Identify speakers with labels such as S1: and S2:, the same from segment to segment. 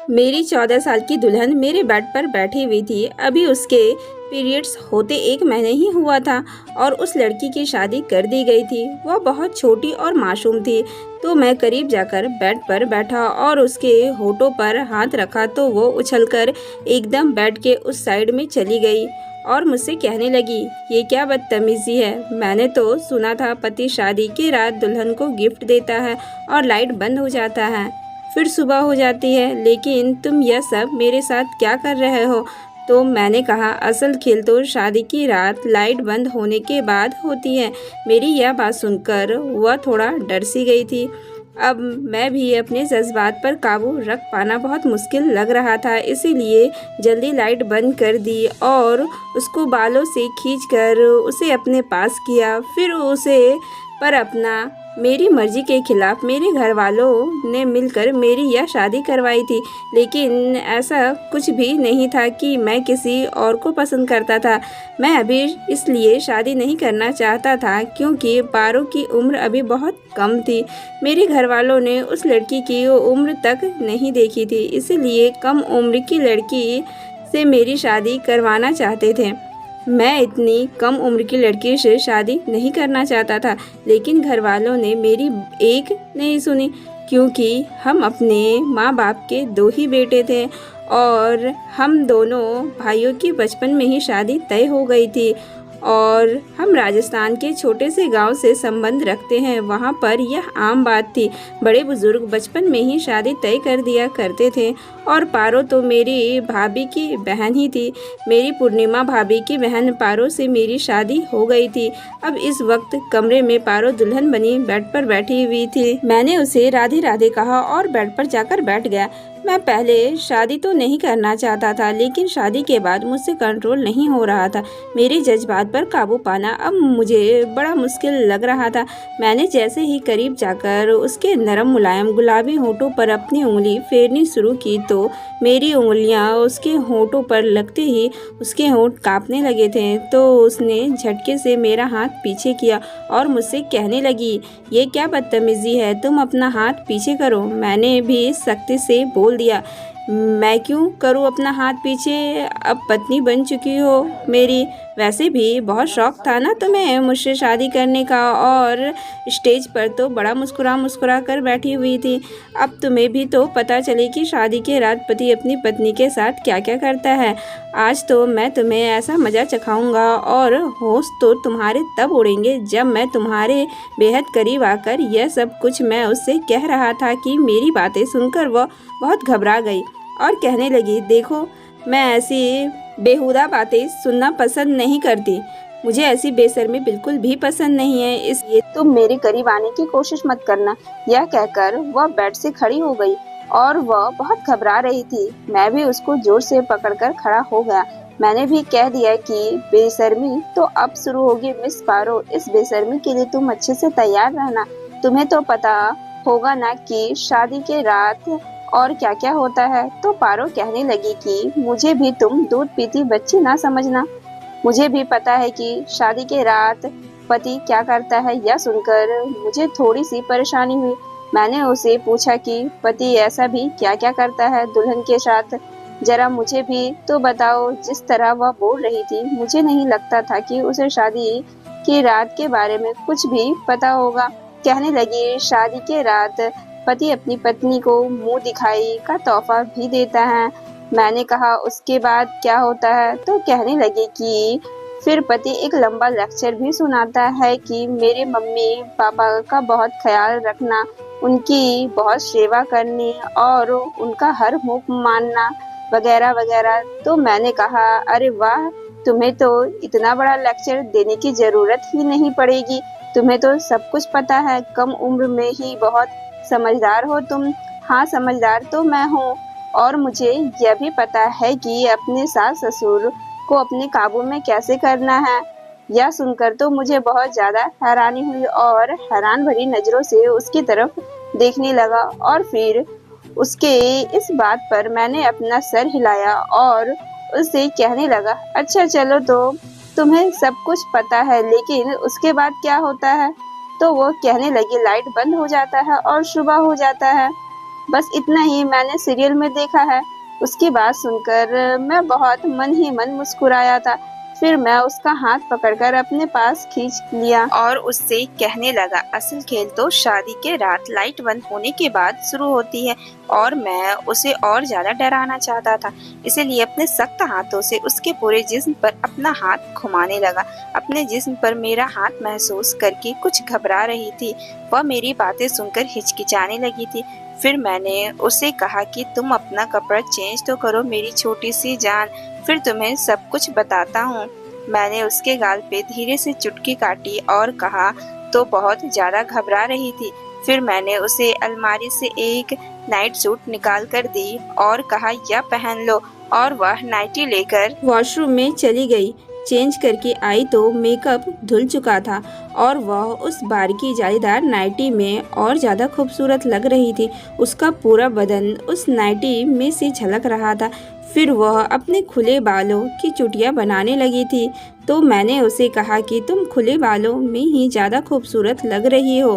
S1: मेरी 14 साल की दुल्हन मेरे बेड पर बैठी हुई थी। अभी उसके पीरियड्स होते 1 महीने ही हुआ था और उस लड़की की शादी कर दी गई थी। वह बहुत छोटी और मासूम थी। तो मैं करीब जाकर बेड पर बैठा और उसके होठों पर हाथ रखा तो वो उछलकर एकदम बेड के उस साइड में चली गई और मुझसे कहने लगी, ये क्या बदतमीजी है। मैंने तो सुना था पति शादी की रात दुल्हन को गिफ्ट देता है और लाइट बंद हो जाता है, फिर सुबह हो जाती है, लेकिन तुम यह सब मेरे साथ क्या कर रहे हो। तो मैंने कहा, असल खेल तो शादी की रात लाइट बंद होने के बाद होती है। मेरी यह बात सुनकर वह थोड़ा डर सी गई थी। अब मैं भी अपने जज्बात पर काबू रख पाना बहुत मुश्किल लग रहा था, इसीलिए जल्दी लाइट बंद कर दी और उसको बालों से खींचकर उसे अपने पास किया। फिर उसे पर अपना मेरी मर्जी के खिलाफ मेरे घर वालों ने मिलकर मेरी यह शादी करवाई थी। लेकिन ऐसा कुछ भी नहीं था कि मैं किसी और को पसंद करता था। मैं अभी इसलिए शादी नहीं करना चाहता था क्योंकि पारो की उम्र अभी बहुत कम थी। मेरे घर वालों ने उस लड़की की उम्र तक नहीं देखी थी, इसीलिए कम उम्र की लड़की से मेरी शादी करवाना चाहते थे। मैं इतनी कम उम्र की लड़की से शादी नहीं करना चाहता था, लेकिन घर वालों ने मेरी एक नहीं सुनी क्योंकि हम अपने माँ बाप के 2 ही बेटे थे और हम दोनों भाइयों की बचपन में ही शादी तय हो गई थी और हम राजस्थान के छोटे से गांव से संबंध रखते हैं। वहां पर यह आम बात थी, बड़े बुजुर्ग बचपन में ही शादी तय कर दिया करते थे। और पारो तो मेरी भाभी की बहन ही थी। मेरी पूर्णिमा भाभी की बहन पारो से मेरी शादी हो गई थी। अब इस वक्त कमरे में पारो दुल्हन बनी बेड पर बैठी हुई थी। मैंने उसे राधे राधे कहा और बेड पर जाकर बैठ गया। मैं पहले शादी तो नहीं करना चाहता था, लेकिन शादी के बाद मुझसे कंट्रोल नहीं हो रहा था। मेरे जज्बात पर काबू पाना अब मुझे बड़ा मुश्किल लग रहा था। मैंने जैसे ही करीब जाकर उसके नरम मुलायम गुलाबी होठों पर अपनी उंगली फेरनी शुरू की तो मेरी उंगलियां उसके होठों पर लगते ही उसके होंठ कांपने लगे थे। तो उसने झटके से मेरा हाथ पीछे किया और मुझसे कहने लगी, ये क्या बदतमीजी है, तुम अपना हाथ पीछे करो। मैंने भी सख्ती से बोल दिया, मैं क्यों करूं अपना हाथ पीछे, अब पत्नी बन चुकी हो मेरी। वैसे भी बहुत शौक था ना तुम्हें मुझसे शादी करने का, और स्टेज पर तो बड़ा मुस्कुरा मुस्कुरा कर बैठी हुई थी। अब तुम्हें भी तो पता चले कि शादी के रात पति अपनी पत्नी के साथ क्या क्या करता है। आज तो मैं तुम्हें ऐसा मज़ा चखाऊंगा और होश तो तुम्हारे तब उड़ेंगे जब मैं तुम्हारे बेहद करीब आकर यह सब कुछ मैं उससे कह रहा था कि मेरी बातें सुनकर वह बहुत घबरा गई और कहने लगी, देखो मैं ऐसी बेहुदा बातें सुनना पसंद नहीं करती। मुझे ऐसी बेशर्मी बिल्कुल भी पसंद नहीं है, इसलिए तुम मेरे करीब आने की कोशिश मत करना। यह कहकर वह बेड से खड़ी हो गई और वह बहुत घबरा रही थी। मैं भी उसको जोर से पकड़कर खड़ा हो गया। मैंने भी कह दिया कि बेशर्मी तो अब शुरू होगी मिस पारो। इस बेशर्मी के लिए तुम अच्छे से तैयार रहना। तुम्हें तो पता होगा ना कि शादी के रात और क्या क्या होता है। तो पारो कहने लगी कि मुझे भी तुम दूध पीती बच्ची ना समझना। मुझे भी पता है कि शादी के रात पति क्या करता है। यह सुनकर मुझे थोड़ी सी परेशानी हुई। मैंने उसे पूछा कि पति ऐसा भी क्या क्या करता है दुल्हन के साथ, जरा मुझे भी तो बताओ। जिस तरह वह बोल रही थी, मुझे नहीं लगता था कि उसे शादी की रात के बारे में कुछ भी पता होगा। कहने लगी, शादी के रात पति अपनी पत्नी को मुंह दिखाई का तोहफा भी देता है। मैंने कहा, उसके बाद क्या होता है। तो कहने लगी कि फिर पति एक लंबा लेक्चर भी सुनाता है कि मेरे मम्मी पापा का बहुत ख्याल रखना, उनकी बहुत सेवा करनी और उनका हर हुक्म मानना वगैरह वगैरह। तो मैंने कहा, अरे वाह, तुम्हें तो इतना बड़ा लेक्चर देने की जरूरत ही नहीं पड़ेगी। तुम्हें तो सब कुछ पता है। कम उम्र में ही बहुत समझदार हो तुम। हाँ, समझदार तो मैं हूँ और मुझे यह भी पता है कि अपने सास ससुर को अपने काबू में कैसे करना है। यह सुनकर तो मुझे बहुत ज्यादा हैरानी हुई और हैरान भरी नजरों से उसकी तरफ देखने लगा और फिर उसके इस बात पर मैंने अपना सर हिलाया और उससे कहने लगा, अच्छा चलो, तो तुम्हें सब कुछ पता है, लेकिन उसके बाद क्या होता है। तो वो कहने लगी, लाइट बंद हो जाता है और सुबह हो जाता है। बस इतना ही मैंने सीरियल में देखा है। उसकी बात सुनकर मैं बहुत मन ही मन मुस्कुराया था। फिर मैं उसका हाथ पकड़कर अपने पास खींच लिया और उससे कहने लगा, असल खेल तो शादी के रात लाइट बंद होने के बाद शुरू होती है और मैं उसे और ज्यादा डराना चाहता था, इसलिए अपने सख्त हाथों से उसके पूरे जिस्म पर अपना हाथ घुमाने लगा। अपने जिस्म पर मेरा हाथ महसूस करके कुछ घबरा रही थी। वह मेरी बातें सुनकर हिचकिचाने लगी थी। फिर मैंने उसे कहा कि तुम अपना कपड़ा चेंज तो करो मेरी छोटी सी जान, फिर तुम्हें सब कुछ बताता हूँ। मैंने उसके गाल पे धीरे से चुटकी काटी और कहा, तो बहुत ज्यादा घबरा रही थी। फिर मैंने उसे अलमारी से एक नाइट सूट निकाल कर दी और कहा, यह पहन लो, और वह नाइटी लेकर वॉशरूम में चली गई। चेंज करके आई तो मेकअप धुल चुका था और वह उस बारीकी जालीदार नाइटी में और ज़्यादा खूबसूरत लग रही थी। उसका पूरा बदन उस नाइटी में से झलक रहा था। फिर वह अपने खुले बालों की चुटिया बनाने लगी थी, तो मैंने उसे कहा कि तुम खुले बालों में ही ज़्यादा खूबसूरत लग रही हो,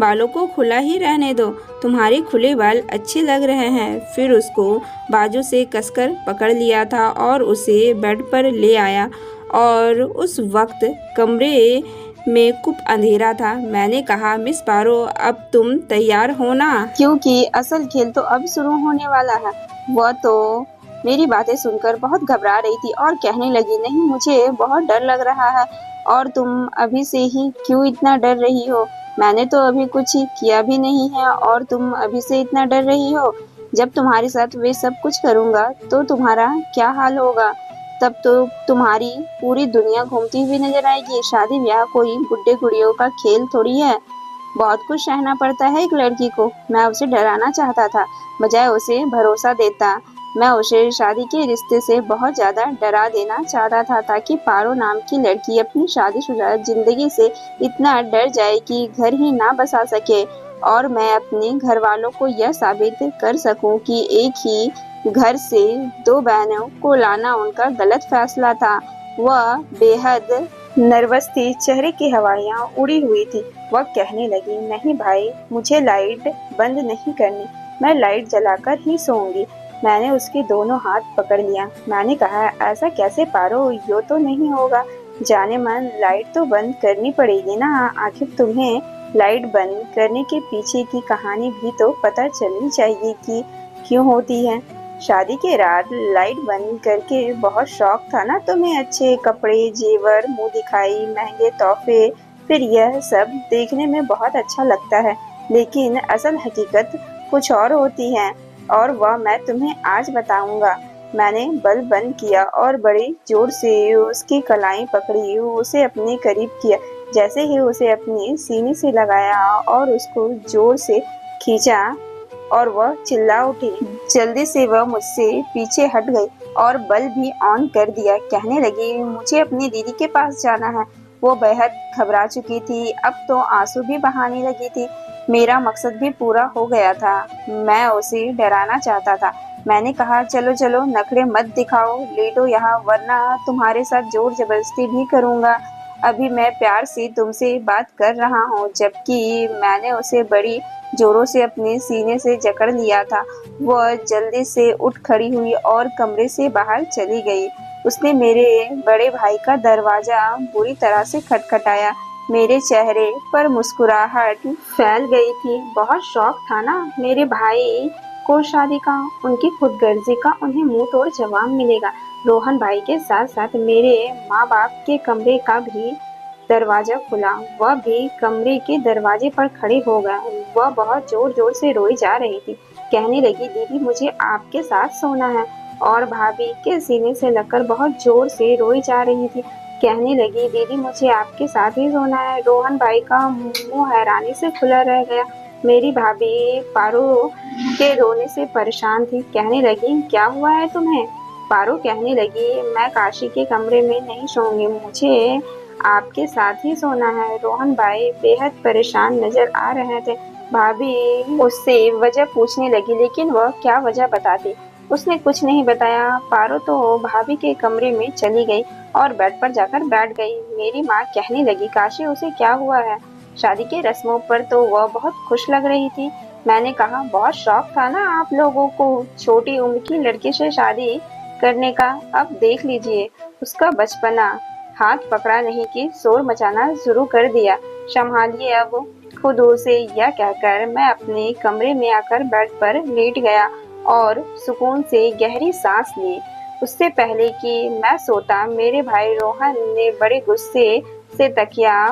S1: बालों को खुला ही रहने दो, तुम्हारे खुले बाल अच्छे लग रहे हैं। फिर उसको बाजू से कसकर पकड़ लिया था और उसे बेड पर ले आया और उस वक्त कमरे में खूब अंधेरा था। मैंने कहा, मिस पारो, अब तुम तैयार हो ना, क्योंकि असल खेल तो अब शुरू होने वाला है। वह तो मेरी बातें सुनकर बहुत घबरा रही थी और कहने लगी, नहीं, मुझे बहुत डर लग रहा है। और तुम अभी से ही क्यों इतना डर रही हो? मैंने तो अभी कुछ किया भी नहीं है और तुम अभी से इतना डर रही हो। जब तुम्हारे साथ वे सब कुछ करूँगा तो तुम्हारा क्या हाल होगा? तब तो तुम्हारी पूरी दुनिया घूमती हुई नजर आएगी। शादी ब्याह कोई गुड्डे गुड़ियों का खेल थोड़ी है। बहुत कुछ सहना पड़ता है एक लड़की को। मैं उसे डराना चाहता था, बजाय उसे भरोसा देता। मैं उसे शादी के रिश्ते से बहुत ज्यादा डरा देना चाहता था, ताकि पारो नाम की लड़की अपनी शादीशुदा जिंदगी से इतना डर जाए कि घर ही ना बसा सके, और मैं अपने घर वालों को यह साबित कर सकूं कि एक ही घर से दो बहनों को लाना उनका गलत फैसला था। वह बेहद नर्वस थी, चेहरे की हवाइयाँ उड़ी हुई थी। वह कहने लगी, नहीं भाई, मुझे लाइट बंद नहीं करनी, मैं लाइट जलाकर ही सोऊंगी। मैंने उसके दोनों हाथ पकड़ लिया। मैंने कहा, ऐसा कैसे पारो, यो तो नहीं होगा। जाने मन, लाइट तो बंद करनी पड़ेगी ना, आखिर तुम्हें लाइट बंद करने के पीछे की कहानी भी तो पता चलनी चाहिए कि क्यों होती है। शादी के रात लाइट बंद करके बहुत शौक था ना तुम्हें, अच्छे कपड़े, जेवर, मुंह दिखाई, महंगे तोहफे, फिर यह सब देखने में बहुत अच्छा लगता है, लेकिन असल हकीकत कुछ और होती है, और वह मैं तुम्हें आज बताऊंगा। मैंने बल्ब बंद किया और बड़े जोर से उसकी कलाई पकड़ी, उसे अपने करीब किया। जैसे ही उसे अपनी सीने से लगाया और उसको जोर से खींचा और वह चिल्ला उठी। जल्दी से वह मुझसे पीछे हट गई और बल्ब भी ऑन कर दिया। कहने लगी, मुझे अपनी दीदी के पास जाना है। वो बेहद घबरा चुकी थी, अब तो आंसू भी बहाने लगी थी। मेरा मकसद भी पूरा हो गया था। मैं उसे डराना चाहता था। मैंने कहा, चलो चलो, नखरे मत दिखाओ, लेटो यहाँ, वरना तुम्हारे साथ जोर जबरदस्ती भी करूँगा। अभी मैं प्यार से तुमसे बात कर रहा हूँ। जबकि मैंने उसे बड़ी जोरों से अपने सीने से जकड़ लिया था। वह जल्दी से उठ खड़ी हुई और कमरे से बाहर चली गई। उसने मेरे बड़े भाई का दरवाजा बुरी तरह से खटखटाया। मेरे चेहरे पर मुस्कुराहट फैल गई थी। बहुत शौक था ना मेरे भाई को शादी का, उनकी खुदगर्जी का उन्हें मुंह तोड़ जवाब मिलेगा। रोहन भाई के साथ साथ मेरे माँ बाप के कमरे का भी दरवाजा खुला। वह भी कमरे के दरवाजे पर खड़े हो गया। वह बहुत जोर जोर से रोई जा रही थी। कहने लगी, दीदी, मुझे आपके साथ सोना है। और भाभी के सीने से लगकर बहुत जोर से रोई जा रही थी। कहने लगी, दीदी, मुझे आपके साथ ही सोना है। रोहन भाई का मुंह हैरानी से खुला रह गया। मेरी भाभी पारो के रोने से परेशान थी। कहने लगी, क्या हुआ है तुम्हें? पारो कहने लगी, मैं काशी के कमरे में नहीं सोऊंगी, मुझे आपके साथ ही सोना है। रोहन भाई बेहद परेशान नजर आ रहे थे। भाभी उससे वजह पूछने लगी, लेकिन वह क्या वजह बताती। उसने कुछ नहीं बताया। पारो तो भाभी के कमरे में चली गई और बेड पर जाकर बैठ गई। मेरी माँ कहने लगी, काशी, उसे क्या हुआ है? शादी के रस्मों पर तो वह बहुत खुश लग रही थी। मैंने कहा, बहुत शौक था ना आप लोगों को छोटी उम्र की लड़की से शादी करने का। अब देख लीजिए उसका बचपना। हाथ पकड़ा नहीं कि शोर मचाना शुरू कर दिया। संभालिए अब खुद उसे, यह कहकर मैं अपने कमरे में आकर बेड पर लेट गया और सुकून से गहरी सांस ली। उससे पहले कि मैं सोता, मेरे भाई रोहन ने बड़े गुस्से से तकिया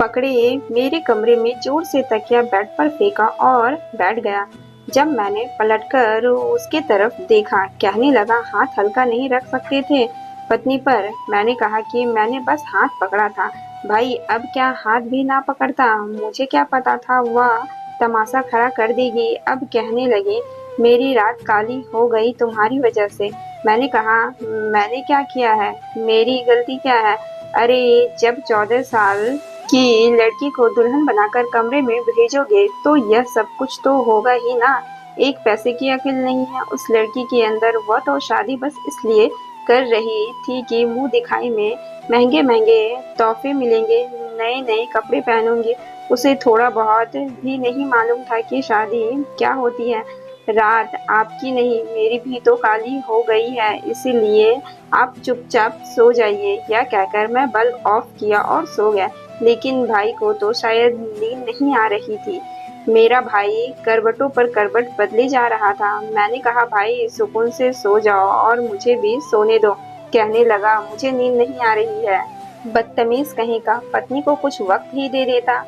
S1: पकड़े मेरे कमरे में जोर से तकिया बेड पर फेंका और बैठ गया। जब मैंने पलटकर उसके तरफ देखा, कहने लगा, हाथ हल्का नहीं रख सकते थे पत्नी पर। मैंने कहा कि मैंने बस हाथ पकड़ा था भाई, अब क्या हाथ भी ना पकड़ता? मुझे क्या पता था वह तमाशा खड़ा कर देगी। अब कहने लगे, मेरी रात काली हो गई तुम्हारी वजह से। मैंने कहा, मैंने क्या किया है? मेरी गलती क्या है? अरे जब 14 साल कि लड़की को दुल्हन बनाकर कमरे में भेजोगे तो यह सब कुछ तो होगा ही ना। एक पैसे की अकल नहीं है उस लड़की के अंदर। वह तो शादी बस इसलिए कर रही थी कि मुंह दिखाई में महंगे महंगे तोहफे मिलेंगे, नए नए कपड़े पहनूंगी। उसे थोड़ा बहुत भी नहीं मालूम था कि शादी क्या होती है। रात आपकी नहीं मेरी भी तो काली हो गई है, इसीलिए आप चुपचाप सो जाइए। यह कहकर मैं बल्ब ऑफ किया और सो गया। लेकिन भाई को तो शायद नींद नहीं आ रही थी। मेरा भाई करवटों पर करवट बदले जा रहा था। मैंने कहा, भाई सुकून से सो जाओ और मुझे भी सोने दो। कहने लगा, मुझे नींद नहीं आ रही है। बदतमीज कहीं का, पत्नी को कुछ वक्त ही दे देता,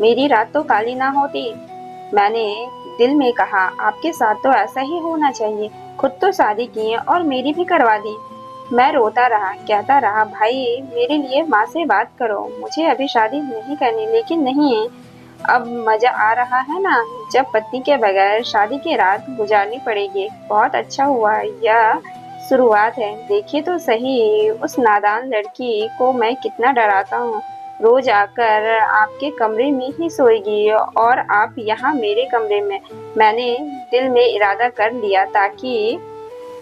S1: मेरी रात तो काली ना होती। मैंने दिल में कहा, आपके साथ तो ऐसा ही होना चाहिए। खुद तो शादी की है और मेरी भी करवा दी। मैं रोता रहा, कहता रहा, भाई मेरे लिए माँ से बात करो, मुझे अभी शादी नहीं करनी। लेकिन नहीं, अब मजा आ रहा है ना, जब पत्नी के बगैर शादी की रात गुजारनी पड़ेगी। बहुत अच्छा हुआ, यह शुरुआत है। देखिए तो सही उस नादान लड़की को मैं कितना डराता हूँ। रोज आकर आपके कमरे में ही सोएगी और आप यहाँ मेरे कमरे में। मैंने दिल में इरादा कर लिया ताकि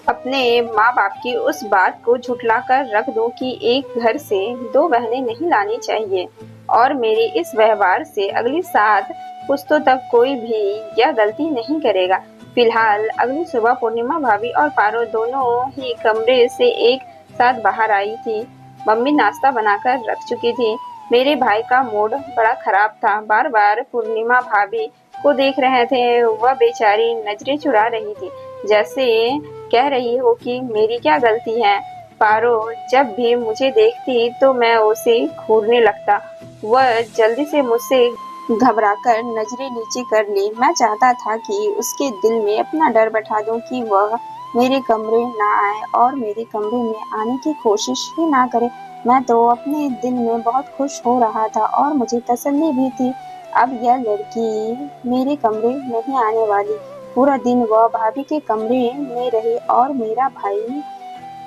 S1: अपने माँ बाप की उस बात को झुठला कर रख दूं कि एक घर से दो बहनें नहीं लानी चाहिए। और मेरे इस व्यवहार से अगली 7 पुश्तों तक कोई भी यह गलती नहीं करेगा। फिलहाल अगली सुबह पूर्णिमा भाभी और पारो दोनों ही कमरे से एक साथ बाहर आई थी। मम्मी नाश्ता बनाकर रख चुकी थी। मेरे भाई का मूड बड़ा खराब था, बार बार पूर्णिमा भाभी को देख रहे थे। वह बेचारी नजरें चुरा रही थी, जैसे कह रही हो कि मेरी क्या गलती है। पारो जब भी मुझे देखती तो मैं उसे घूरने लगता। वह जल्दी से मुझसे घबराकर नजरें नीचे कर ली। मैं चाहता था कि उसके दिल में अपना डर बैठा दूं कि वह मेरे कमरे ना आए और मेरे कमरे में आने की कोशिश ही ना करे। मैं तो अपने दिल में बहुत खुश हो रहा था और मुझे तसल्ली भी थी, अब यह लड़की मेरे कमरे नहीं आने वाली। पूरा दिन वह भाभी के कमरे में रही और मेरा भाई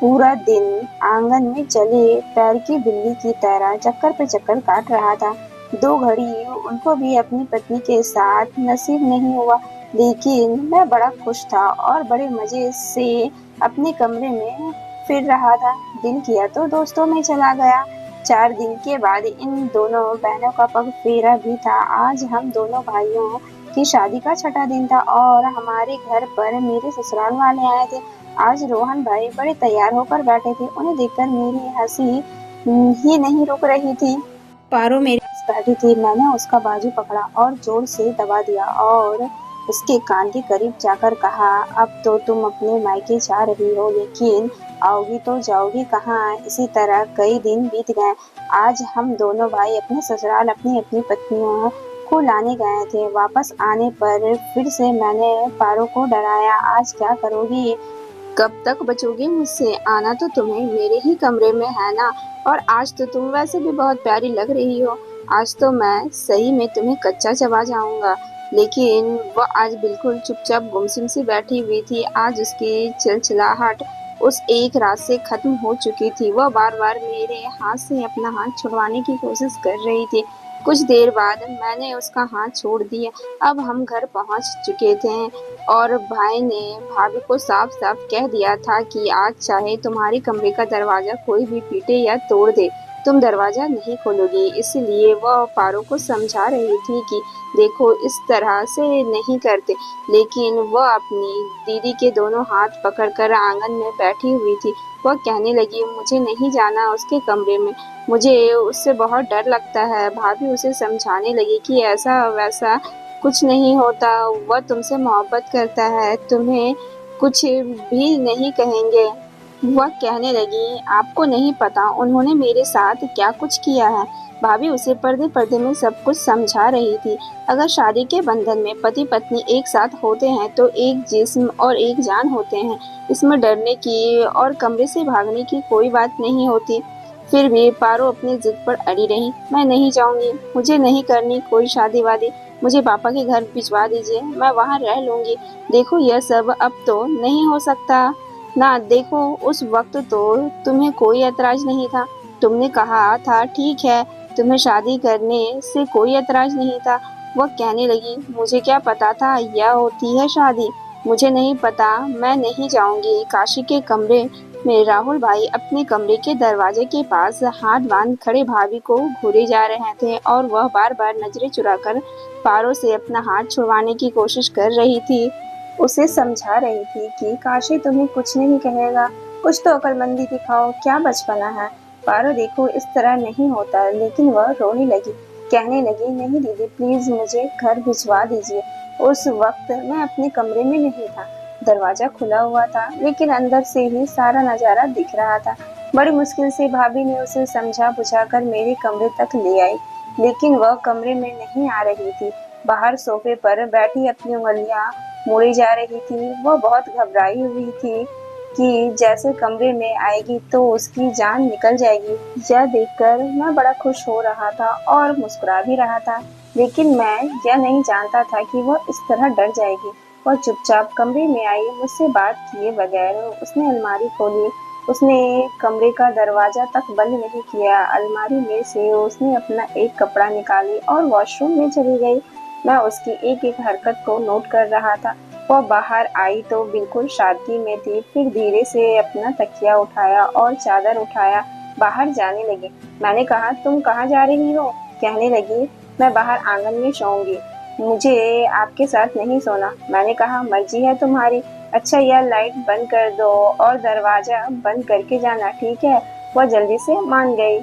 S1: पूरा दिन आंगन में चले पैर की बिल्ली की तरह चक्कर पे चक्कर काट रहा था। 2 घड़ी उनको भी अपनी पत्नी के साथ नसीब नहीं हुआ, लेकिन मैं बड़ा खुश था और बड़े मजे से अपने कमरे में फिर रहा था। दिल किया तो दोस्तों में चला गया। 4 दिन के बाद इन दोनों बहनों का पग फेरा भी था। आज हम दोनों भाइयों की शादी का छठा दिन था और हमारे घर पर मेरे ससुराल वाले आए थे। आज रोहन भाई बड़े तैयार होकर बैठे थे। उन्हें देखकर मेरी हंसी ही नहीं रुक रही थी। पारो मेरे पास बैठी थी। मैंने उसका बाजू पकड़ा और जोर से दबा दिया और उसके कान के करीब जाकर कहा, अब तो तुम अपने मायके जा रही हो, लेकिन आओगी तो जाओगी कहाँ? इसी तरह कई दिन बीत गए। आज हम दोनों भाई अपने ससुराल अपनी अपनी पत्नियों को लाने गए थे। वापस आने पर फिर से मैंने पारो को डराया, आज क्या करोगी? कब तक बचोगी मुझसे? आना तो तुम्हें मेरे ही कमरे में है ना। और आज तो तुम वैसे भी बहुत प्यारी लग रही हो। आज तो मैं सही में तुम्हें कच्चा चबा जाऊंगा। लेकिन वह आज बिल्कुल चुपचाप गुमसुम सी बैठी हुई थी। आज उसकी चिलचिलाहट उस एक रात से खत्म हो चुकी थी। वह बार बार मेरे हाथ से अपना हाथ छुड़वाने की कोशिश कर रही थी। कुछ देर बाद मैंने उसका हाथ छोड़ दिया। अब हम घर पहुंच चुके थे और भाई ने भाभी को साफ साफ कह दिया था कि आज चाहे तुम्हारे कमरे का दरवाजा कोई भी पीटे या तोड़ दे, तुम दरवाज़ा नहीं खोलोगी। इसलिए वह पारो को समझा रही थी कि देखो इस तरह से नहीं करते, लेकिन वह अपनी दीदी के दोनों हाथ पकड़कर आंगन में बैठी हुई थी। वह कहने लगी मुझे नहीं जाना उसके कमरे में, मुझे उससे बहुत डर लगता है। भाभी उसे समझाने लगी कि ऐसा वैसा कुछ नहीं होता, वह तुमसे मोहब्बत करता है, तुम्हें कुछ भी नहीं कहेंगे। वह कहने लगी आपको नहीं पता उन्होंने मेरे साथ क्या कुछ किया है। भाभी उसे पर्दे पर्दे में सब कुछ समझा रही थी। अगर शादी के बंधन में पति पत्नी एक साथ होते हैं तो एक जिस्म और एक जान होते हैं। इसमें डरने की और कमरे से भागने की कोई बात नहीं होती। फिर भी पारो अपनी जिद पर अड़ी रही। मैं नहीं जाऊंगी, मुझे नहीं करनी कोई शादी वादी, मुझे पापा के घर भिजवा दीजिए, मैं वहाँ रह लूंगी। देखो यह सब अब तो नहीं हो सकता ना। देखो उस वक्त तो तुम्हें कोई ऐतराज नहीं था, तुमने कहा था ठीक है, तुम्हें शादी करने से कोई ऐतराज नहीं था। वह कहने लगी मुझे क्या पता था यह होती है शादी, मुझे नहीं पता, मैं नहीं जाऊंगी। काशी के कमरे में राहुल भाई अपने कमरे के दरवाजे के पास हाथ बांध खड़े भाभी को घूरे जा रहे थे और वह बार बार नजरें चुराकर पारो से अपना हाथ छुड़वाने की कोशिश कर रही थी। उसे समझा रही थी कि काशी तुम्हें कुछ नहीं कहेगा, कुछ तो अक्लमंदी दिखाओ, क्या बचपना है। पारो देखो इस तरह नहीं होता। लेकिन वह रोने लगी, कहने लगी नहीं दीदी प्लीज मुझे घर भिजवा दीजिए। उस वक्त मैं अपने कमरे में नहीं था, दरवाजा खुला हुआ था, लेकिन अंदर से ही सारा नजारा दिख रहा था। बड़ी मुश्किल से भाभी ने उसे समझा बुझाकर मेरे कमरे तक ले आई, लेकिन वह कमरे में नहीं आ रही थी। बाहर सोफे पर बैठी अपनी उंगलियां मुड़ी जा रही थी। वह बहुत घबराई हुई थी कि जैसे कमरे में आएगी तो उसकी जान निकल जाएगी। यह देखकर मैं बड़ा खुश हो रहा था और मुस्कुरा भी रहा था, लेकिन मैं यह नहीं जानता था कि वह इस तरह डर जाएगी। वह चुपचाप कमरे में आई, मुझसे बात किए बगैर उसने अलमारी खोली। उसने कमरे का दरवाजा तक बंद नहीं किया। अलमारी में से उसने अपना एक कपड़ा निकाली और वॉशरूम में चली गई। मैं उसकी एक एक हरकत को नोट कर रहा था। वह बाहर आई तो बिल्कुल शांति में थी, फिर धीरे से अपना तकिया उठाया और चादर उठाया बाहर जाने लगी। मैंने कहा तुम कहाँ जा रही हो? कहने लगी मैं बाहर आंगन में सोऊंगी, मुझे आपके साथ नहीं सोना। मैंने कहा मर्जी है तुम्हारी। अच्छा यह लाइट बंद कर दो और दरवाजा बंद करके जाना, ठीक है? वह जल्दी से मान गई।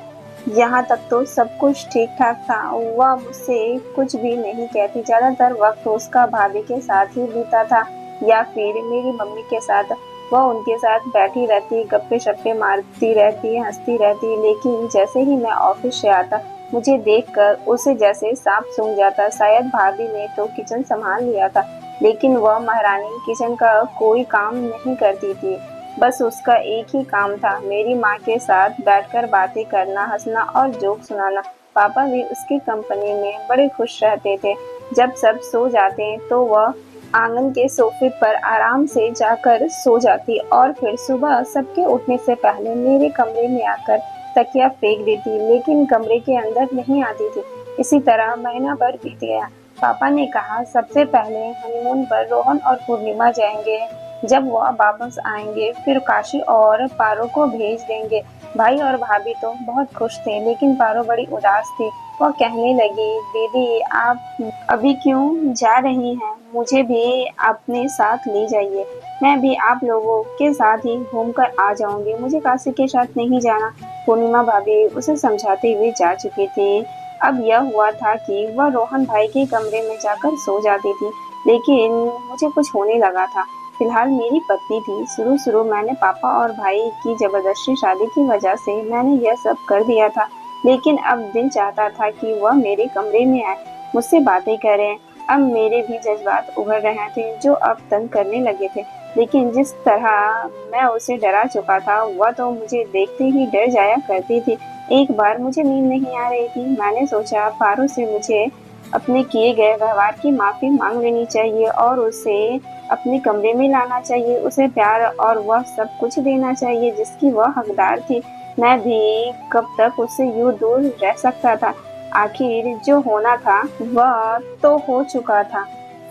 S1: यहाँ तक तो सब कुछ ठीक ठाक था। वह मुझसे कुछ भी नहीं कहती। ज्यादातर वक्त उसका भाभी के साथ ही बीता था या फिर मेरी मम्मी के साथ। वह उनके साथ बैठी रहती, गप्पे शप्पे मारती रहती, हंसती रहती। लेकिन जैसे ही मैं ऑफिस से आता, मुझे देखकर उसे जैसे सांप सूंघ जाता। शायद भाभी ने तो किचन संभाल लिया था, लेकिन वह महारानी किचन का कोई काम नहीं करती थी। बस उसका एक ही काम था, मेरी माँ के साथ बैठकर बातें करना, हंसना और जोक सुनाना। पापा भी उसकी कंपनी में बड़े खुश रहते थे। जब सब सो जाते तो वह आंगन के सोफे पर आराम से जाकर सो जाती और फिर सुबह सबके उठने से पहले मेरे कमरे में आकर तकिया फेंक देती, लेकिन कमरे के अंदर नहीं आती थी। इसी तरह महीना भर बीत गया। पापा ने कहा सबसे पहले हनीमून पर रोहन और पूर्णिमा जाएंगे, जब वह वापस आएंगे फिर काशी और पारो को भेज देंगे। भाई और भाभी तो बहुत खुश थे, लेकिन पारो बड़ी उदास थी। वह कहने लगी दीदी आप अभी क्यों जा रही हैं? मुझे भी अपने साथ ले जाइए, मैं भी आप लोगों के साथ ही घूमकर आ जाऊंगी, मुझे काशी के साथ नहीं जाना। पूर्णिमा भाभी उसे समझाते हुए जा चुकी थी। अब यह हुआ था कि वह रोहन भाई के कमरे में जाकर सो जाती थी, लेकिन मुझे कुछ होने लगा था। फिलहाल मेरी पत्नी थी। शुरू शुरू मैंने पापा और भाई की जबरदस्ती शादी की वजह से मैंने यह सब कर दिया था, लेकिन अब दिल चाहता था कि वह मेरे कमरे में आए, मुझसे बातें करें। अब मेरे भी जज्बात उभर रहे थे जो अब तंग करने लगे थे। लेकिन जिस तरह मैं उसे डरा चुका था, वह तो मुझे देखते ही डर जाया करती थी। एक बार मुझे नींद नहीं आ रही थी। मैंने सोचा पारो से मुझे अपने किए गए व्यवहार की माफी मांग लेनी चाहिए और उसे अपने कमरे में लाना चाहिए। उसे प्यार और वह सब कुछ देना चाहिए जिसकी वह हकदार थी। मैं भी कब तक उससे यूं दूर रह सकता था? आखिर जो होना था वह तो हो चुका था।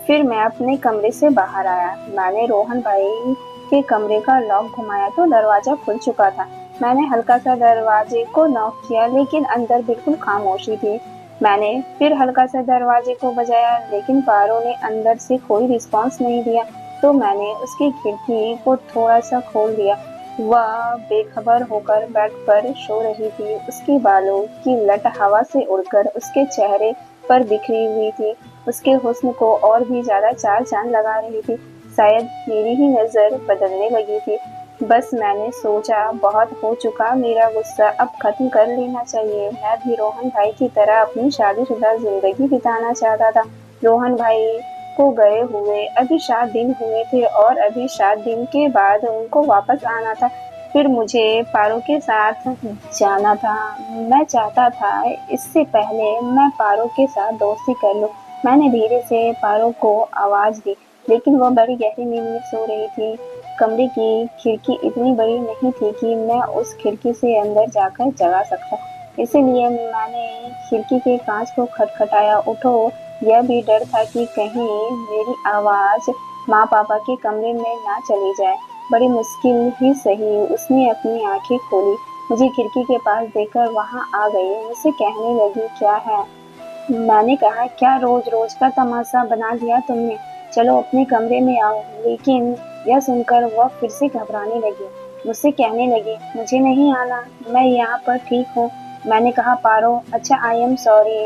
S1: फिर मैं अपने कमरे से बाहर आया। मैंने रोहन भाई के कमरे का लॉक घुमाया तो दरवाजा खुल चुका था। मैंने हल्का सा दरवाजे को नॉक किया लेकिन अंदर बिल्कुल खामोशी थी। मैंने फिर हल्का सा दरवाजे को बजाया लेकिन पारो ने अंदर से कोई रिस्पॉन्स नहीं दिया। तो मैंने उसकी खिड़की को थोड़ा सा खोल दिया। वह बेखबर होकर बेड पर सो रही थी। उसके बालों की लट हवा से उड़कर उसके चेहरे पर बिखरी हुई थी। उसके हुस्न को और भी ज्यादा चार चांद लगा रही थी। शायद मेरी ही नजर बदलने लगी थी। बस मैंने सोचा बहुत हो चुका, मेरा गुस्सा अब खत्म कर लेना चाहिए। मैं भी रोहन भाई की तरह अपनी शादीशुदा जिंदगी बिताना चाहता था। रोहन भाई को गए हुए अभी 7 दिन हुए थे और अभी 7 दिन के बाद उनको वापस आना था। फिर मुझे पारो के साथ जाना था। मैं चाहता था इससे पहले मैं पारो के साथ दोस्ती कर लूं। मैंने धीरे से पारो को आवाज दी लेकिन वह बड़ी गहरी नींद में सो रही थी। कमरे की खिड़की इतनी बड़ी नहीं थी कि मैं उस खिड़की से अंदर जाकर जगा सकता। इसीलिए मैंने खिड़की के कांच को खटखटाया। उठो। यह भी डर था कि कहीं मेरी आवाज माँ पापा के कमरे में ना चली जाए। बड़ी मुश्किल ही सही उसने अपनी आंखें खोली। मुझे खिड़की के पास देखकर वहां आ गई। मुझसे कहने लगी, क्या है? मैंने कहा, क्या रोज रोज का तमाशा बना दिया तुमने? चलो अपने कमरे में आओ। लेकिन यह सुनकर वह फिर से घबराने लगी। मुझसे कहने लगी, मुझे नहीं आना, मैं यहाँ पर ठीक हूँ। मैंने कहा, पारो, अच्छा, आई एम सॉरी।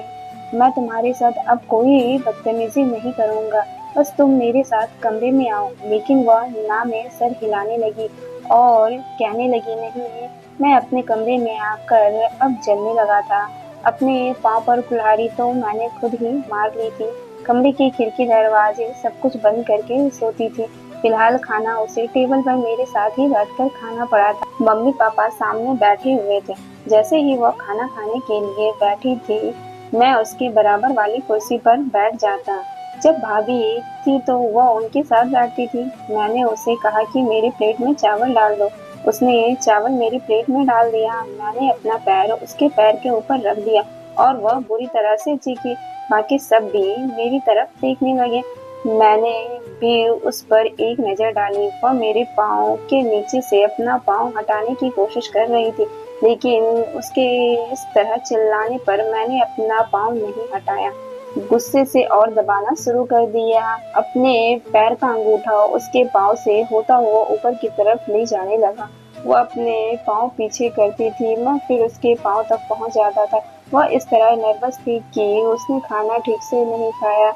S1: मैं तुम्हारे साथ अब कोई बदतमीजी नहीं करूँगा। बस तुम मेरे साथ कमरे में आओ। लेकिन वह ना में सर हिलाने लगी और कहने लगी, नहीं, मैं अपने कमरे में आकर अब जलने लगा था। अपने पाँव पर कुल्हाड़ी तो मैंने खुद ही मार ली थी। कमरे की खिड़की दरवाजे सब कुछ बंद करके सोती थी। फिलहाल खाना उसे टेबल पर मेरे साथ ही बैठकर खाना पड़ा था। मम्मी पापा सामने बैठे हुए थे। जैसे ही वह खाना खाने के लिए बैठी थी, मैं उसके बराबर वाली कुर्सी पर बैठ जाता। जब भाभी थी तो वह उनके साथ बैठती थी। मैंने उसे कहा कि मेरे प्लेट में चावल डाल दो। उसने चावल मेरी प्लेट में डाल दिया। मैंने अपना पैर उसके पैर के ऊपर रख दिया और वह बुरी तरह से चीखी। बाकी सब भी मेरी तरफ देखने लगे। मैंने भी उस पर एक नजर डाली। वह मेरे पाँव के नीचे से अपना पाँव हटाने की कोशिश कर रही थी लेकिन उसके इस तरह चिल्लाने पर मैंने अपना पाँव नहीं हटाया। गुस्से से और दबाना शुरू कर दिया। अपने पैर का अंगूठा उसके पाँव से होता हुआ ऊपर की तरफ ले जाने लगा। वो अपने पाँव पीछे करती थी। मैं फिर उसके पाँव तक पहुंच जाता था। वह इस तरह नर्वस थी कि उसने खाना ठीक से नहीं खाया।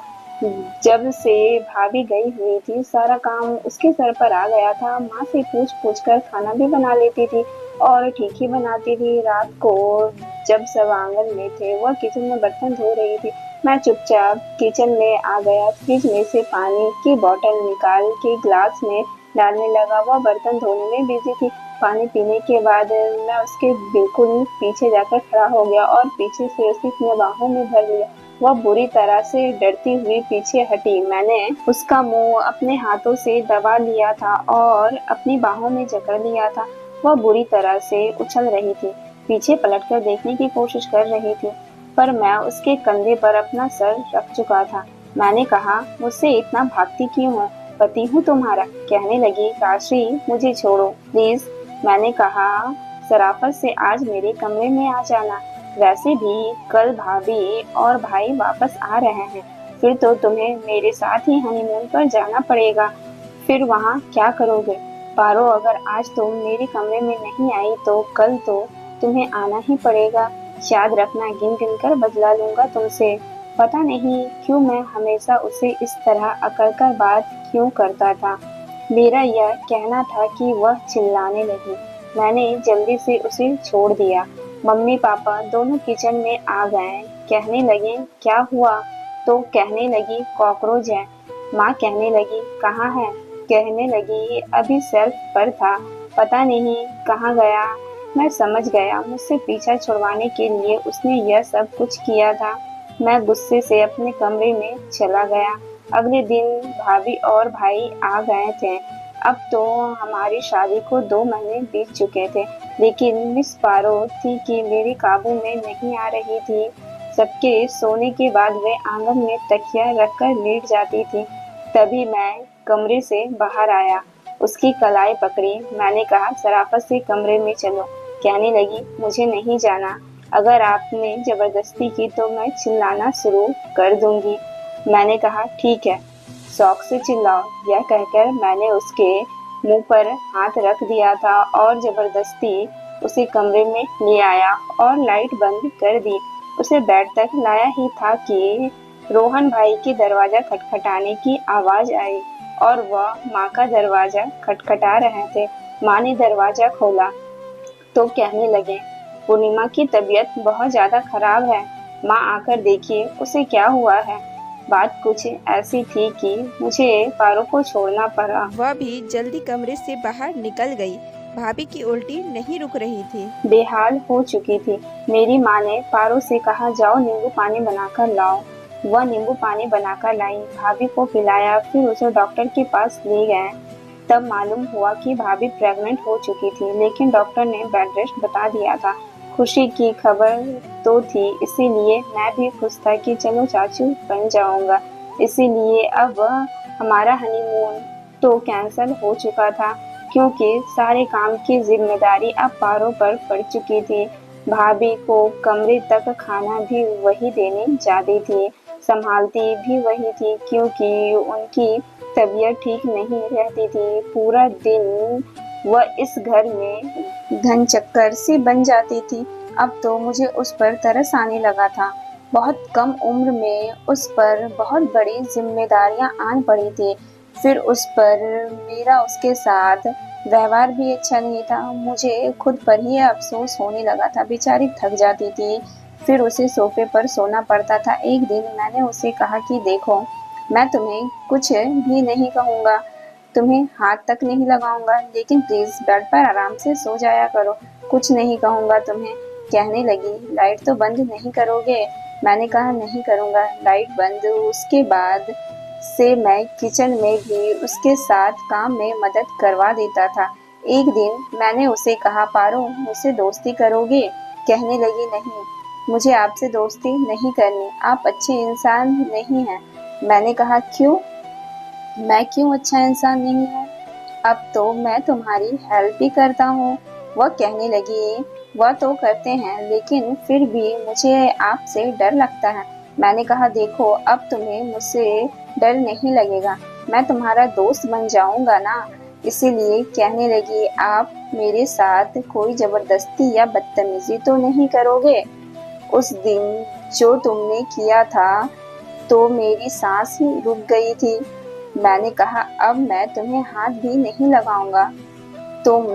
S1: जब से भाभी गई हुई थी सारा काम उसके सर पर आ गया था। माँ से पूछ पूछ कर खाना भी बना लेती थी और ठीक ही बनाती थी। रात को जब सब आंगन में थे वह किचन में बर्तन धो रही थी। मैं चुपचाप किचन में आ गया। फ्रिज में से पानी की बोतल निकाल के ग्लास में डालने लगा। वह बर्तन धोने में बिजी थी। पानी पीने के बाद मैं उसके बिल्कुल पीछे जाकर खड़ा हो गया और पीछे से उसे अपने बाहों में भर लिया। वह बुरी तरह से डरती हुई पीछे हटी। मैंने उसका मुंह अपने हाथों से दबा लिया था और अपनी बाहों में जकड़ लिया था। वह बुरी तरह से उछल रही थी, पीछे पलटकर देखने की कोशिश कर रही थी, पर मैं उसके कंधे पर अपना सर रख चुका था। मैंने कहा, मुझसे इतना भागती क्यों हो? पति हूँ तुम्हारा। कहने लगी, काशी, मुझे छोड़ो प्लीज। मैंने कहा, शराफत से आज मेरे कमरे में आ जाना। वैसे भी कल भाभी और भाई वापस आ रहे हैं। फिर तो तुम्हें मेरे साथ ही हनीमून पर जाना पड़ेगा। फिर वहाँ क्या करोगे? पारो, अगर आज तुम मेरे कमरे में नहीं आई तो कल तो तुम्हें आना ही पड़ेगा। याद रखना, गिन गिन कर बदला लूंगा तुमसे। पता नहीं क्यों मैं हमेशा उसे इस तरह अकड़ कर बात क्यों करता था। मेरा यह कहना था कि वह चिल्लाने लगी। मैंने जल्दी से उसे छोड़ दिया। मम्मी पापा दोनों किचन में आ गए। कहने लगे, क्या हुआ? तो कहने लगी, कॉकरोच है। माँ कहने लगी, कहाँ है? कहने लगी, अभी शेल्फ पर था, पता नहीं कहाँ गया। मैं समझ गया मुझसे पीछा छुड़वाने के लिए उसने यह सब कुछ किया था। मैं गुस्से से अपने कमरे में चला गया। अगले दिन भाभी और भाई आ गए थे। अब तो हमारी शादी को 2 महीने बीत चुके थे लेकिन मिस पारो थी कि मेरे काबू में नहीं आ रही थी। सबके सोने के बाद वे आंगन में तकिया रखकर लेट जाती थी। तभी मैं कमरे से बाहर आया, उसकी कलाई पकड़ी। मैंने कहा, शराफत से कमरे में चलो।
S2: कहने लगी, मुझे नहीं जाना। अगर आपने जबरदस्ती की तो मैं चिल्लाना शुरू कर दूंगी। मैंने कहा, ठीक है, शौक से चिल्लाओ। यह कहकर मैंने उसके मुंह पर हाथ रख दिया था और जबरदस्ती उसे कमरे में ले आया और लाइट बंद कर दी। उसे बेड तक लाया ही था कि रोहन भाई के दरवाजा खटखटाने की आवाज आई और वह माँ का दरवाजा खटखटा रहे थे। माँ ने दरवाजा खोला तो कहने लगे, पूर्णिमा की तबीयत बहुत ज्यादा खराब है। माँ आकर देखिए उसे क्या हुआ है। बात कुछ ऐसी थी कि मुझे पारो को छोड़ना पड़ा।
S1: वह भी जल्दी कमरे से बाहर निकल गई। भाभी की उल्टी नहीं रुक रही थी।
S2: बेहाल हो चुकी थी। मेरी माँ ने पारो से कहा, जाओ नींबू पानी बनाकर लाओ। वह नींबू पानी बनाकर लाई, भाभी को पिलाया, फिर उसे डॉक्टर के पास ले गए। तब मालूम हुआ कि भाभी प्रेग्नेंट हो चुकी थी, लेकिन डॉक्टर ने बेड रेस्ट बता दिया था। खुशी की खबर तो थी, इसीलिए मैं भी खुश था कि चलो चाचू बन जाऊंगा। इसीलिए अब हमारा हनीमून तो कैंसिल हो चुका था, क्योंकि सारे काम की जिम्मेदारी अब पारो पर पड़ चुकी थी। भाभी को कमरे तक खाना भी वही देने जाती थी, संभालती भी वही थी, क्योंकि उनकी तबीयत ठीक नहीं रहती थी। पूरा दिन वह इस घर में धन चक्कर सी बन जाती थी। अब तो मुझे उस पर तरस आने लगा था। बहुत कम उम्र में उस पर बहुत बड़ी जिम्मेदारियां आन पड़ी थी। फिर उस पर मेरा उसके साथ व्यवहार भी अच्छा नहीं था। मुझे खुद पर ही अफसोस होने लगा था। बेचारी थक जाती थी, फिर उसे सोफे पर सोना पड़ता था। एक दिन मैंने उसे कहा कि देखो, मैं तुम्हें कुछ भी नहीं कहूँगा, तुम्हें हाथ तक नहीं लगाऊंगा, लेकिन प्लीज बेड पर आराम से सो जाया करो। कुछ नहीं कहूँगा तुम्हें। कहने लगी, लाइट तो बंद नहीं करोगे? मैंने कहा, नहीं करूँगा लाइट बंद। उसके बाद से मैं किचन में भी उसके साथ काम में मदद करवा देता था। एक दिन मैंने उसे कहा, पारो मुझसे दोस्ती करोगे? कहने लगी, नहीं, मुझे आपसे दोस्ती नहीं करनी, आप अच्छे इंसान नहीं हैं। मैंने कहा, क्यों? मैं क्यों अच्छा इंसान नहीं हूँ? अब तो मैं तुम्हारी हेल्प भी करता हूँ। वह कहने लगी, वह तो करते हैं, लेकिन फिर भी मुझे आपसे डर लगता है। मैंने कहा, देखो, अब तुम्हें मुझसे डर नहीं लगेगा, मैं तुम्हारा दोस्त बन जाऊंगा ना। इसीलिए कहने लगी, आप मेरे साथ कोई जबरदस्ती या बदतमीजी तो नहीं करोगे? उस दिन जो तुमने किया था तो मेरी सांस ही रुक गई थी। मैंने कहा, अब मैं तुम्हें हाथ भी नहीं लगाऊंगा, तुम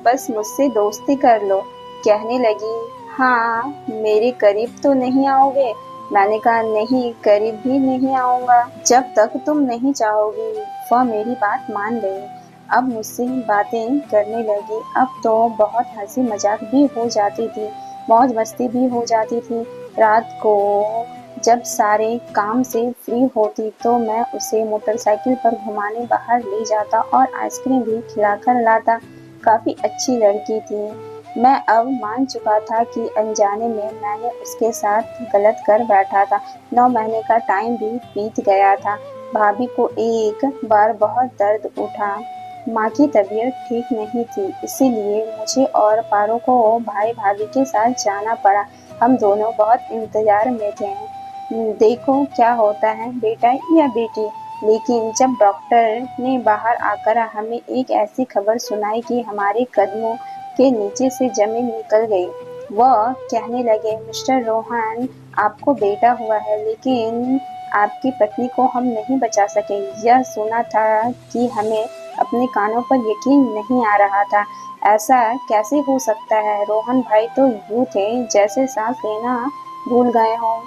S2: बस मुझसे दोस्ती कर लो। कहने लगी, हाँ, मेरे करीब तो नहीं आओगे? मैंने कहा, नहीं, करीब भी नहीं आऊंगा जब तक तुम नहीं चाहोगी। वह मेरी बात मान गई। अब मुझसे बातें करने लगी। अब तो बहुत हंसी मजाक भी हो जाती थी, मौज मस्ती भी हो जाती थी। रात को जब सारे काम से फ्री होती तो मैं उसे मोटरसाइकिल पर घुमाने बाहर ले जाता और आइसक्रीम भी खिलाकर लाता। काफी अच्छी लड़की थी। मैं अब मान चुका था कि अनजाने में मैंने उसके साथ गलत कर बैठा था। 9 महीने का टाइम भी बीत गया था। भाभी को एक बार बहुत दर्द उठा। माँ की तबीयत ठीक नहीं थी, इसीलिए मुझे और पारो को भाई भाभी के साथ जाना पड़ा। हम दोनों बहुत इंतजार में थे, देखो क्या होता है, बेटा या बेटी। लेकिन जब डॉक्टर ने बाहर आकर हमें एक ऐसी खबर सुनाई कि हमारे कदमों के नीचे से जमीन निकल गई। वह कहने लगे, मिस्टर रोहन, आपको बेटा हुआ है, लेकिन आपकी पत्नी को हम नहीं बचा सके। यह सुना था कि हमें अपने कानों पर यकीन नहीं आ रहा था। ऐसा कैसे हो सकता है? रोहन भाई तो यूं थे जैसे सांस लेना भूल गए हों।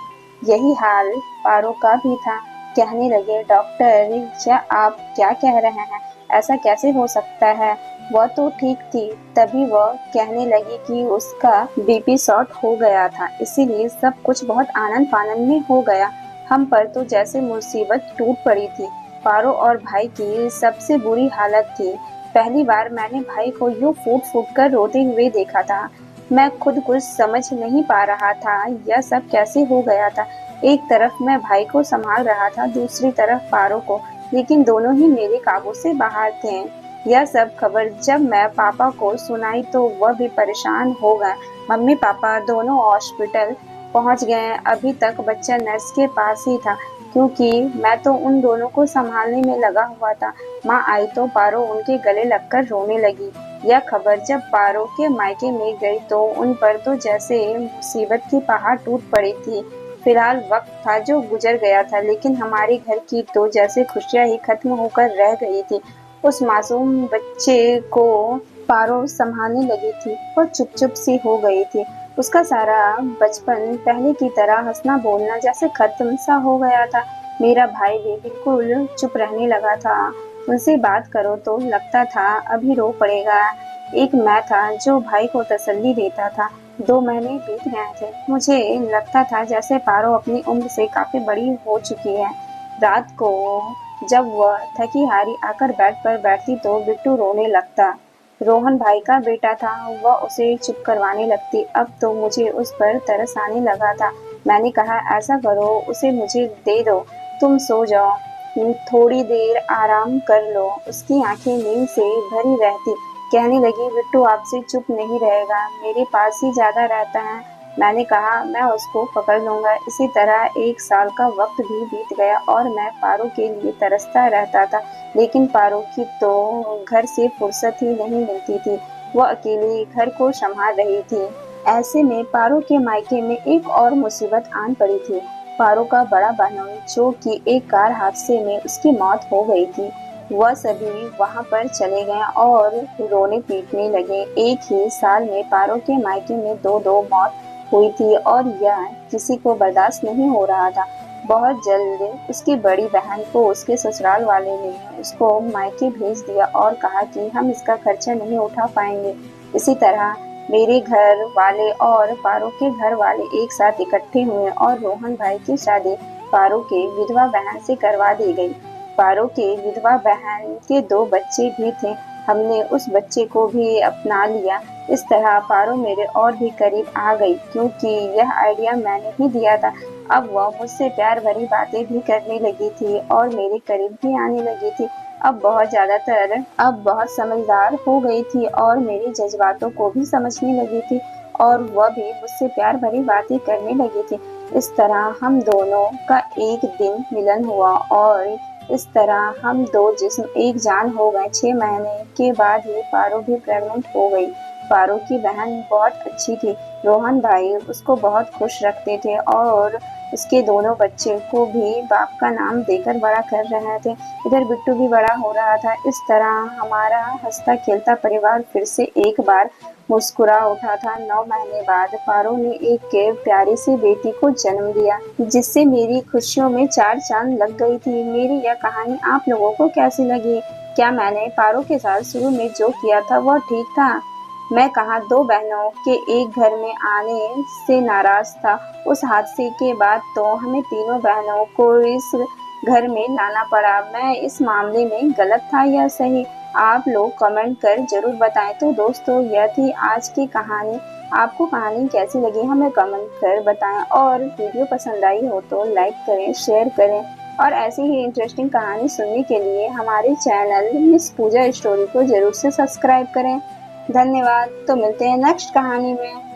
S2: यही हाल पारो का भी था। कहने लगे, डॉक्टर, या आप क्या कह रहे हैं? ऐसा कैसे हो सकता है? वह तो ठीक थी। तभी वह कहने लगी कि उसका बीपी शॉर्ट हो गया था, इसीलिए सब कुछ बहुत आनंद फानंद में हो गया। हम पर तो जैसे मुसीबत टूट पड़ी थी। पारो और भाई की सबसे बुरी हालत थी। पहली बार मैंने भाई को यूं फूट फूट कर रोते हुए देखा था। मैं खुद कुछ समझ नहीं पा रहा था, यह सब कैसे हो गया था। एक तरफ मैं भाई को संभाल रहा था, दूसरी तरफ पारो को, लेकिन दोनों ही मेरे काबू से बाहर थे। यह सब खबर जब मैं पापा को सुनाई तो वह भी परेशान हो गए। मम्मी पापा दोनों हॉस्पिटल पहुंच गए। अभी तक बच्चा नर्स के पास ही था क्योंकि मैं तो उन दोनों को संभालने में लगा हुआ था। माँ आई तो पारो उनके गले लगकर रोने लगी। यह खबर जब पारो के मायके में गई तो उन पर तो जैसे मुसीबत की पहाड़ टूट पड़ी थी। फिलहाल वक्त था जो गुजर गया था, लेकिन हमारे घर की तो जैसे खुशियां ही खत्म होकर रह गई थी। उस मासूम बच्चे को पारो संभालने लगी थी। वो चुप चुप सी हो गई थी। उसका सारा बचपन पहले की तरह हंसना बोलना जैसे खत्म सा हो गया था। मेरा भाई भी बिल्कुल चुप रहने लगा था। उनसे बात करो तो लगता था अभी रो पड़ेगा। एक मैं था जो भाई को तसल्ली देता था। 2 महीने बीत गए थे। मुझे लगता था जैसे पारो अपनी उम्र से काफी बड़ी हो चुकी है। रात को जब वह थकी हारी आकर बेड पर बैठती तो बिट्टू रोने लगता। रोहन भाई का बेटा था, वह उसे चुप करवाने लगती। अब तो मुझे उस पर तरस आने लगा था। मैंने कहा ऐसा करो, उसे मुझे दे दो, तुम सो जाओ, थोड़ी देर आराम कर लो। उसकी आंखें नींद से भरी रहती। कहने लगी बिट्टू आपसे चुप नहीं रहेगा, मेरे पास ही ज्यादा रहता है। मैंने कहा मैं उसको पकड़ लूंगा। इसी तरह 1 साल का वक्त भी बीत गया और मैं पारो के लिए तरसता रहता था। लेकिन पारो की तो घर से फुर्सत ही नहीं मिलती थी। वो अकेली घर को संभाल रही थी। ऐसे में पारो के मायके में एक और मुसीबत आन पड़ी थी। पारो का बड़ा बहनोई जो कि एक कार हादसे में उसकी मौत हो गई थी, वह सभी वहां पर चले गए और रोने पीटने लगे। एक ही साल में पारो के मायके में दो दो मौत हुई थी और यह किसी को बर्दाश्त नहीं हो रहा था। बहुत जल्द उसकी बड़ी बहन को उसके ससुराल वाले ने उसको मायके भेज दिया और कहा कि हम इसका खर्चा नहीं उठा पाएंगे। इसी तरह मेरे घर वाले और पारो के घर वाले एक साथ इकट्ठे हुए और रोहन भाई की शादी पारो के विधवा बहन से करवा दी गई। पारो के विधवा बहन के 2 बच्चे भी थे। हमने उस बच्चे को भी अपना लिया। इस तरह पारो मेरे और भी करीब आ गई क्योंकि यह आइडिया मैंने ही दिया था। अब वह मुझसे प्यार भरी बातें भी करने लगी थी और मेरे करीब भी आने लगी थी। अब बहुत समझदार हो गई थी और मेरे जज्बातों को भी समझने लगी थी और वह भी मुझसे प्यार भरी बातें करने लगी थी। इस तरह हम दोनों का एक दिन मिलन हुआ और इस तरह हम 2 जिस्म एक जान हो गए। 6 महीने के बाद ही पारो भी प्रेग्नेंट हो गई। पारो की बहन बहुत अच्छी थी। रोहन भाई उसको बहुत खुश रखते थे और उसके दोनों बच्चे को भी बाप का नाम देकर बड़ा कर रहे थे। इधर बिट्टू भी बड़ा हो रहा था। इस तरह हमारा हंसता खेलता परिवार फिर से एक बार मुस्कुरा उठा था। 9 महीने बाद पारो ने एक प्यारी सी बेटी को जन्म दिया जिससे मेरी खुशियों में 4 चांद लग गई थी। मेरी यह कहानी आप लोगों को कैसी लगी? क्या मैंने पारो के साथ शुरू में जो किया था वह ठीक था? मैं कहा 2 बहनों के एक घर में आने से नाराज था। उस हादसे के बाद तो हमें तीनों बहनों को इस घर में लाना पड़ा। मैं इस मामले में गलत था या सही? आप लोग कमेंट कर जरूर बताएं। तो दोस्तों यह थी आज की कहानी। आपको कहानी कैसी लगी हमें कमेंट कर बताएं और वीडियो पसंद आई हो तो लाइक करें, शेयर करें और ऐसी ही इंटरेस्टिंग कहानी सुनने के लिए हमारे चैनल मिस पूजा स्टोरी को जरूर से सब्सक्राइब करें। धन्यवाद। तो मिलते हैं नेक्स्ट कहानी में।